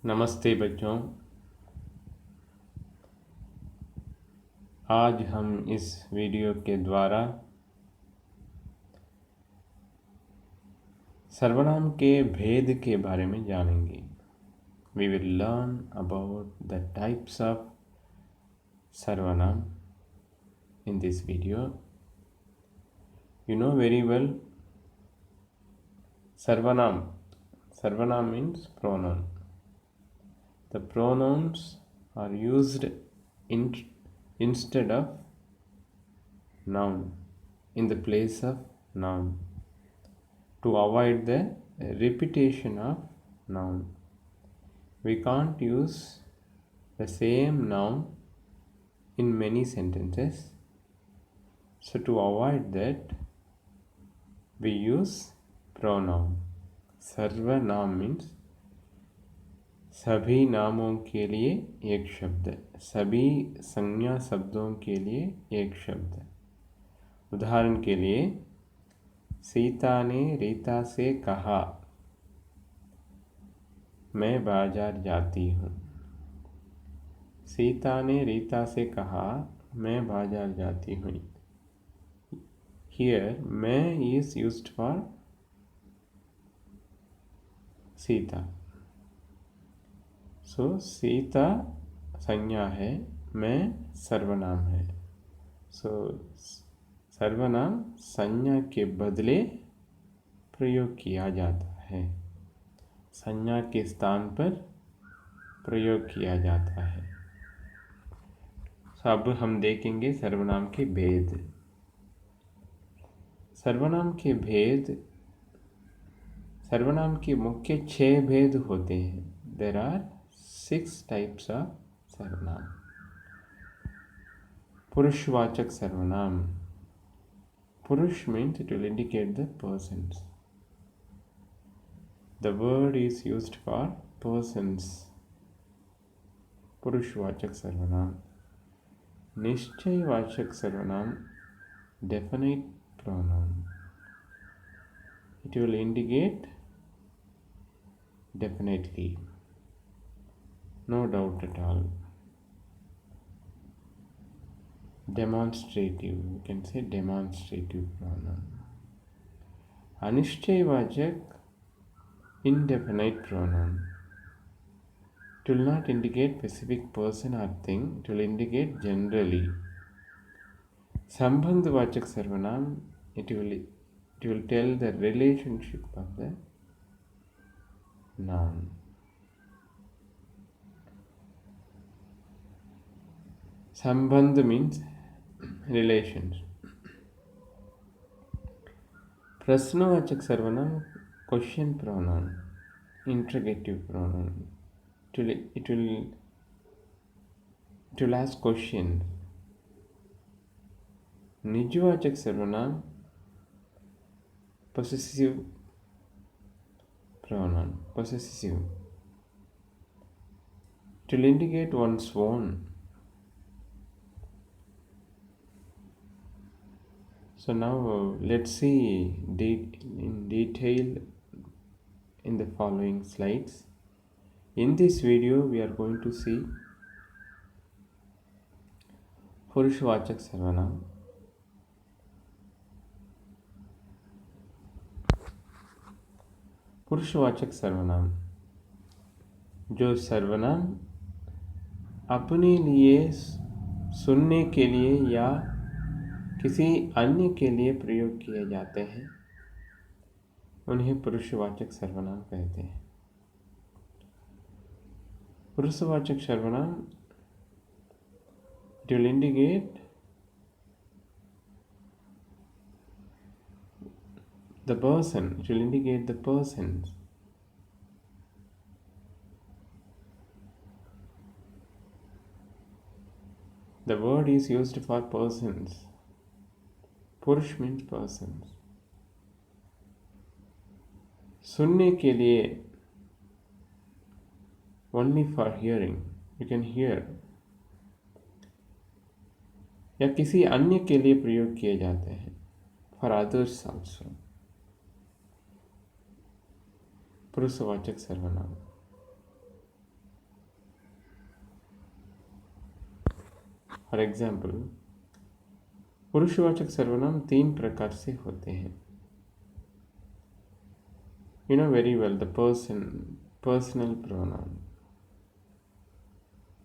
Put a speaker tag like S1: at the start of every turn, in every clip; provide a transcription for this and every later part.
S1: नमस्ते बच्चों। आज हम इस वीडियो के द्वारा सर्वनाम के भेद के बारे में जानेंगे। We will learn about the types of सर्वनाम in this video. You know very well सर्वनाम. Sarvanam means pronoun. The pronouns are used instead of noun, in the place of noun, to avoid the repetition of noun. We can't use the same noun in many sentences. So to avoid that, we use pronoun. सर्वनाम means सभी नामों के लिए एक शब्द, सभी संज्ञा शब्दों के लिए एक शब्द। उदाहरण के लिए, सीता ने रीता से कहा, मैं बाजार जाती हूँ। सीता ने रीता से कहा, मैं बाजार जाती हूँ। Here, मैं is used for Sita. So, Sita संज्ञा है, मैं सर्वनाम है. So, सर्वनाम संज्ञा के बदले प्रयोग किया जाता है, संज्ञा के स्थान पर प्रयोग किया जाता है. अब हम देखेंगे सर्वनाम के भेद. सर्वनाम के भेद, सर्वनाम के मुख्य 6 भेद होते हैं. There are 6 types of सर्वनाम. पुरुषवाचक सर्वनाम. Purush means it will indicate the persons. The word is used for persons. पुरुषवाचक सर्वनाम. निश्चयवाचक सर्वनाम. Definite pronoun. It will indicate definitely, no doubt at all. Demonstrative, you can say demonstrative pronoun. Anishchayvachak, indefinite pronoun. It will not indicate specific person or thing, it will indicate generally. Sambandhavachak sarvanam, it will tell the relationship of the noun. Sambandh means relations. प्रश्नवाचक सर्वनाम, question pronoun, interrogative pronoun. It will ask question. निजवाचक सर्वनाम, possessive pronoun, possessive. It will indicate one's own. So now let's see in detail in the following slides. In this video, we are going to see पुरुषवाचक सर्वनाम. पुरुषवाचक सर्वनाम, जो सर्वनाम अपने लिए, सुनने के लिए या किसी अन्य के लिए प्रयोग किए जाते हैं, उन्हें पुरुषवाचक सर्वनाम कहते हैं. पुरुषवाचक सर्वनाम, it will indicate the person, it will indicate the persons. The word is used for persons. पुरुष means persons. सुनने के लिए, only for hearing, you can hear. या किसी अन्य के लिए प्रयोग किए जाते हैं, for others also. पुरुषवाचक सर्वनाम. फॉर एग्जाम्पल, पुरुषवाचक सर्वनाम 3 प्रकार से होते हैं. You know very well the personal pronoun.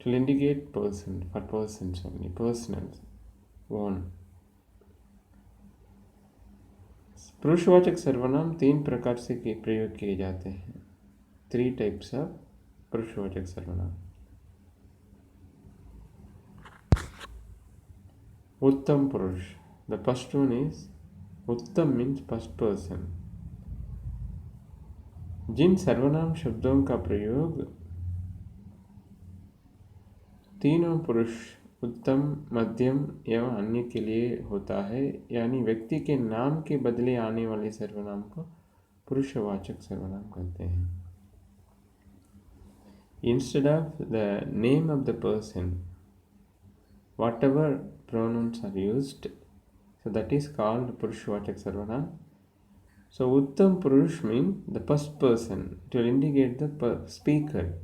S1: To indicate person, for persons only, personal, one. पुरुषवाचक सर्वनाम 3 प्रकार से प्रयोग किए जाते हैं. 3 types of पुरुषवाचक सर्वनाम. उत्तम पुरुष. The first one is उत्तम means first person. जिन सर्वनाम शब्दों का प्रयोग तीनों पुरुष, उत्तम, मध्यम एवं अन्य के लिए होता है, यानी व्यक्ति के नाम के बदले आने वाले सर्वनाम को पुरुषवाचक सर्वनाम कहते हैं. Instead of the name of the person, whatever pronouns are used, so that is called purushvachak sarvanam. So uttam purush means the first person to indicate the speaker.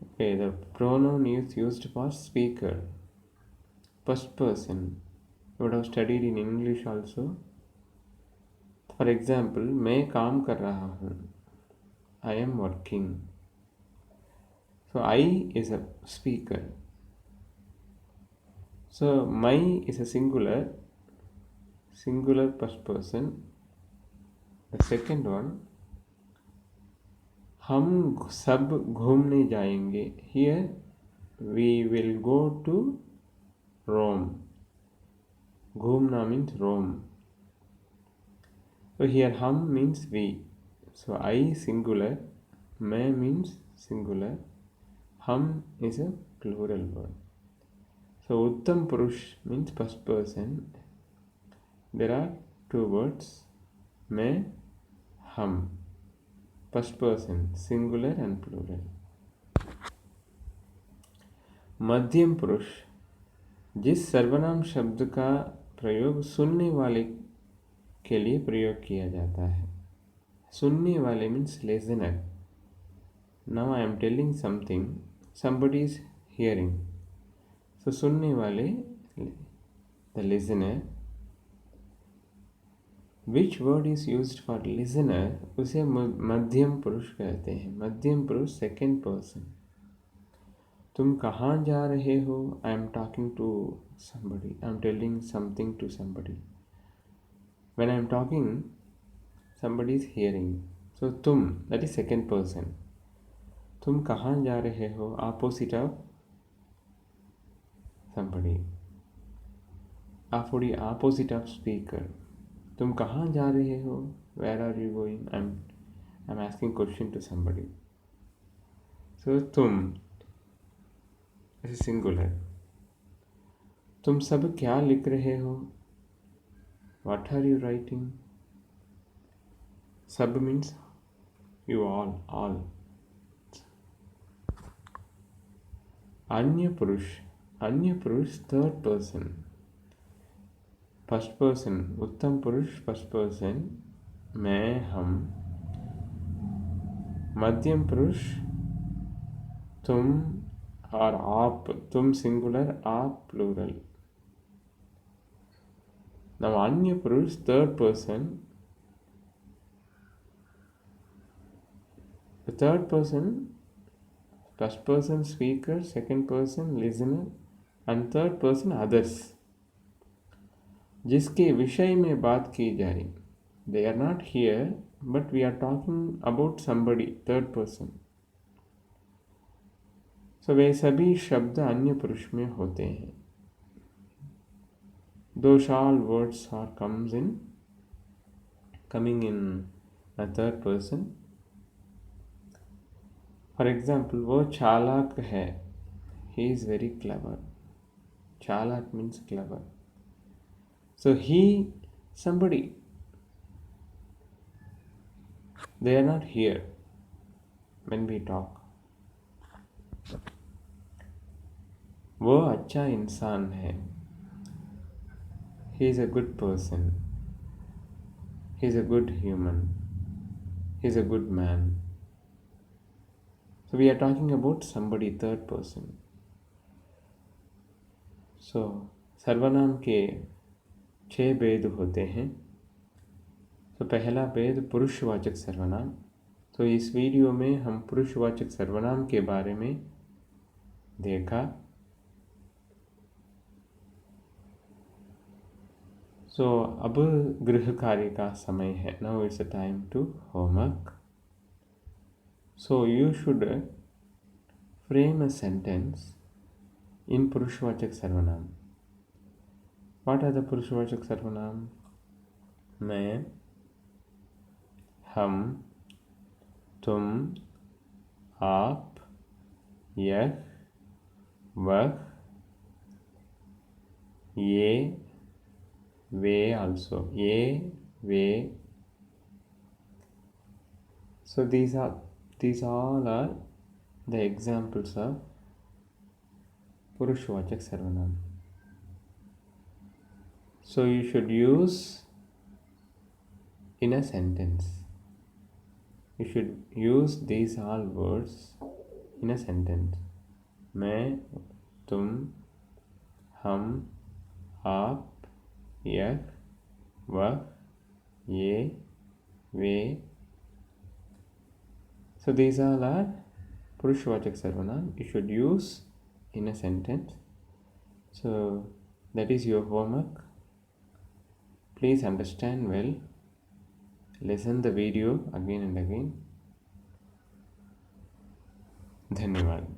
S1: Okay, the pronoun is used for speaker, first person. You would have studied in English also. For example, मैं काम कर रहा हूँ. I am working. So I is a speaker. So my is a singular first person. The second one, हम सब घूमने जाएंगे. Here we will go to Rome. घूमना means Rome. So here हम means we. So I singular, मैं means singular, हम is a plural word. So उत्तम पुरुष means first person. There are 2 words, मैं, हम. First person, singular and plural. मध्यम पुरुष. जिस सर्वनाम शब्द का प्रयोग सुनने वाले के लिए प्रयोग किया जाता है. सुनने वाले means listener. Now I am telling something, somebody is hearing. So सुनने वाले, the listener. Which word is used for listener? उसे मध्यम पुरुष कहते हैं. मध्यम पुरुष सेकेंड पर्सन. तुम कहाँ जा रहे हो? I am talking to somebody. I am telling something to somebody. When I am talking, somebody is hearing. So तुम, that is second person. तुम कहाँ जा रहे हो? Opposite of somebody. Opposite of speaker. तुम कहाँ जा रहे हो? Where are you going? I'm asking question to somebody. So तुम is singular. तुम सब क्या लिख रहे हो? What are you writing? सब means you all. अन्य पुरुष third person. फर्स्ट पर्सन, उत्तम पुरुष फर्स्ट पर्सन, मैं, हम. मध्यम पुरुष तुम और आप. तुम सिंगुलर, आप प्लूरल. नाउ अन्य पुरुष third person. Third person, first person speaker, second person listener and third person others. जिसके विषय में बात की जाए. They are not here, but we are talking about somebody, third person. So वे सभी शब्द अन्य पुरुष में होते हैं. Those all words are coming in a third person. For example, वो चालाक है. He is very clever. चालाक means clever. So he, somebody, they are not here when we talk. वो अच्छा इंसान है. He is a good person. He is a good human. He is a good man. So we are talking about somebody third person. सो सर्वनाम के 6 भेद होते हैं। तो पहला भेद पुरुषवाचक सर्वनाम। तो इस वीडियो में हम पुरुषवाचक सर्वनाम के बारे में देखा। सो अब गृह कार्य का समय है। Now it's a time to homework. So you should frame a sentence in पुरुषवाचक सर्वनाम। व्हाट आर द पुरुषवाचक सर्वनाम? मैं, हम, तुम, आप, यह, वह, ये, वे also, ये, वे. So these all are the examples of Purushvachak Sarvanam. So you should use in a sentence. You should use these all words in a sentence. मैं, तुम, हम, आप, यह, वह, ये, वे. So these all are Purushvachak Sarvanam. You should use in a sentence. So that is your homework. Please understand well. Listen the video again and again. धन्यवाद.